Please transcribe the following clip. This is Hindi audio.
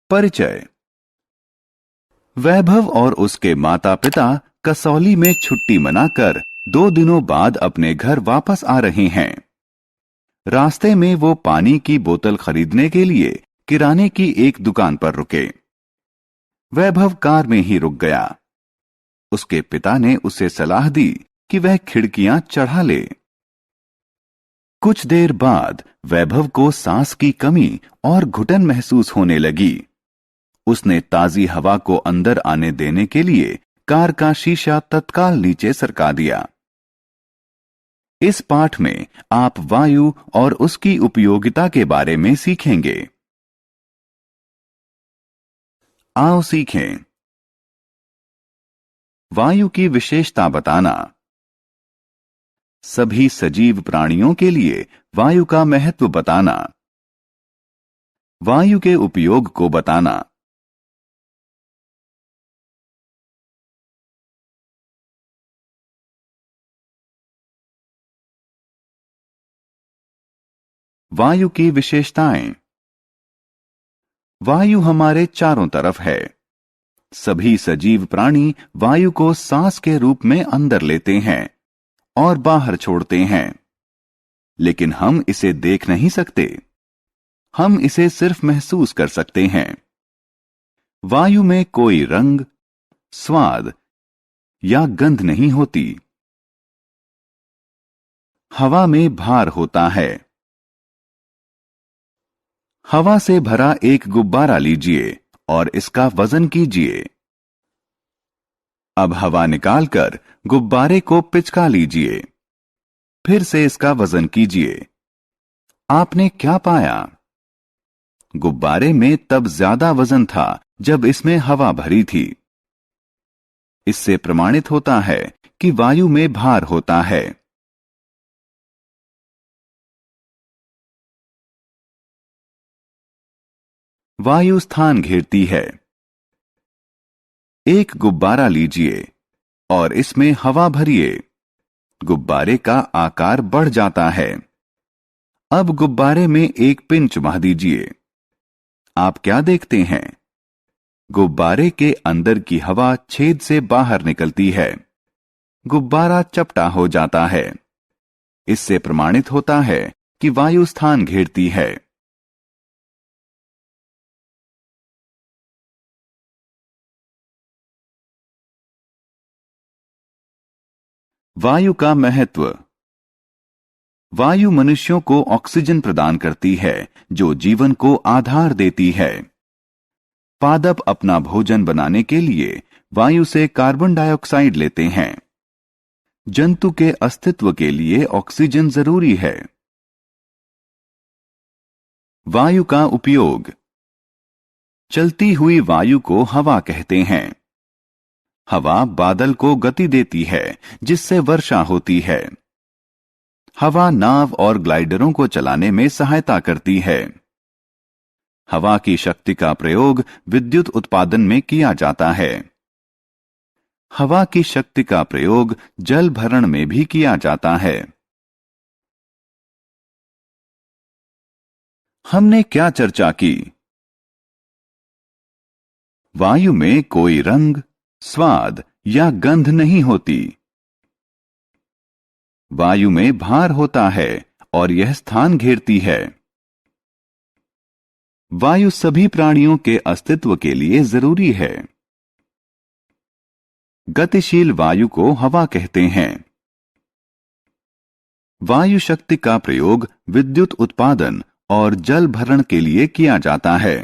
परिचय। वैभव और उसके माता पिता कसौली में छुट्टी मनाकर 2 दिनों बाद अपने घर वापस आ रहे हैं। रास्ते में वो पानी की बोतल खरीदने के लिए किराने की एक दुकान पर रुके। वैभव कार में ही रुक गया। उसके पिता ने उसे सलाह दी कि वह खिड़कियां चढ़ा ले। कुछ देर बाद वैभव को सांस की कमी और घुटन महसूस होने लगी। उसने ताजी हवा को अंदर आने देने के लिए कार का शीशा तत्काल नीचे सरका दिया। इस पाठ में आप वायु और उसकी उपयोगिता के बारे में सीखेंगे। आओ सीखें। वायु की विशेषता बताना। सभी सजीव प्राणियों के लिए वायु का महत्व बताना। वायु के उपयोग को बताना। वायु की विशेषताएं। वायु हमारे चारों तरफ है। सभी सजीव प्राणी वायु को सांस के रूप में अंदर लेते हैं और बाहर छोड़ते हैं, लेकिन हम इसे देख नहीं सकते। हम इसे सिर्फ महसूस कर सकते हैं। वायु में कोई रंग, स्वाद या गंध नहीं होती। हवा में भार होता है। हवा से भरा एक गुब्बारा लीजिए और इसका वजन कीजिए। अब हवा निकालकर गुब्बारे को पिचका लीजिए। फिर से इसका वजन कीजिए। आपने क्या पाया? गुब्बारे में तब ज्यादा वजन था जब इसमें हवा भरी थी। इससे प्रमाणित होता है कि वायु में भार होता है। वायु स्थान घेरती है। एक गुब्बारा लीजिए और इसमें हवा भरिए। गुब्बारे का आकार बढ़ जाता है। अब गुब्बारे में एक पिन चुभा दीजिए। आप क्या देखते हैं? गुब्बारे के अंदर की हवा छेद से बाहर निकलती है। गुब्बारा चपटा हो जाता है। इससे प्रमाणित होता है कि वायु स्थान घेरती है। वायु का महत्व। वायु मनुष्यों को ऑक्सीजन प्रदान करती है, जो जीवन को आधार देती है। पादप अपना भोजन बनाने के लिए वायु से कार्बन डाइऑक्साइड लेते हैं। जंतु के अस्तित्व के लिए ऑक्सीजन जरूरी है। वायु का उपयोग। चलती हुई वायु को हवा कहते हैं। हवा बादल को गति देती है, जिससे वर्षा होती है। हवा नाव और ग्लाइडरों को चलाने में सहायता करती है। हवा की शक्ति का प्रयोग विद्युत उत्पादन में किया जाता है। हवा की शक्ति का प्रयोग जल भरण में भी किया जाता है। हमने क्या चर्चा की? वायु में कोई रंग, स्वाद या गंध नहीं होती। वायु में भार होता है और यह स्थान घेरती है। वायु सभी प्राणियों के अस्तित्व के लिए जरूरी है। गतिशील वायु को हवा कहते हैं। वायु शक्ति का प्रयोग विद्युत उत्पादन और जल भरण के लिए किया जाता है।